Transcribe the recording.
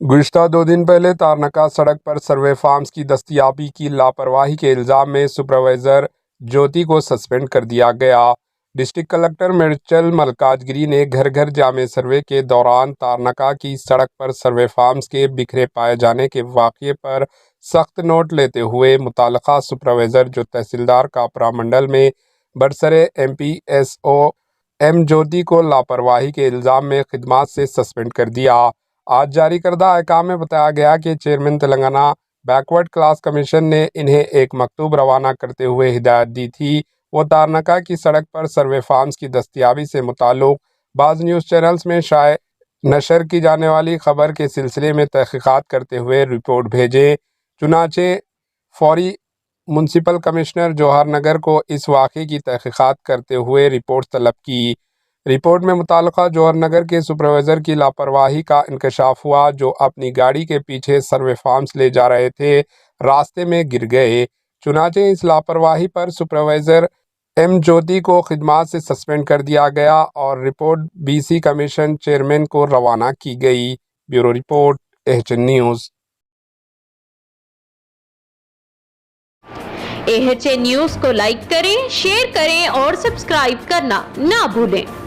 गुज़िश्ता 2 दिन पहले तारनाका सड़क पर सर्वे फॉर्म्स की दस्तयाबी की लापरवाही के इल्ज़ाम में सुपरवाइज़र ज्योति को सस्पेंड कर दिया गया। डिस्ट्रिक्ट कलेक्टर मिर्चल मल्काजगिरी ने घर घर जामे सर्वे के दौरान तारनाका की सड़क पर सर्वे फॉर्म्स के बिखरे पाए जाने के वाक़ये पर सख्त नोट लेते हुए मुताल्लिक़ा सुपरवाइज़र जो तहसीलदार कापरा मंडल में बरसरे MPSO M ज्योति को लापरवाही के इल्ज़ाम में खिदमत से सस्पेंड कर दिया। आज जारी करदा अहकाम में बताया गया कि chairman Telangana backward class commission ने इन्हें एक मकतूब रवाना करते हुए हिदायत दी थी वो तारनाका की सड़क पर सर्वे फॉर्म्स की दस्तयाबी से मुताल्लिक़ बाज़ न्यूज़ चैनल्स में शाये नशर की जाने वाली खबर के सिलसिले में तहक़ीक़ात करते हुए रिपोर्ट भेजें। चुनाचे फौरी म्युनिसिपल कमिश्नर जवाहर नगर को इस वाक़े की तहक़ीक़ात करते हुए रिपोर्ट तलब की। रिपोर्ट में मुताल्लिक़ा जवाहर नगर के सुपरवाइज़र की लापरवाही का इंकशाफ हुआ जो अपनी गाड़ी के पीछे सर्वे फॉर्म्स ले जा रहे थे, रास्ते में गिर गए। चुनाचे इस लापरवाही पर सुपरवाइज़र M ज्योति को खिदमत से सस्पेंड कर दिया गया और रिपोर्ट BC कमीशन चेयरमैन को रवाना की गई। Bureau report AHN news. AHN news को लाइक करें, शेयर करें और सब्सक्राइब करना ना भूलें।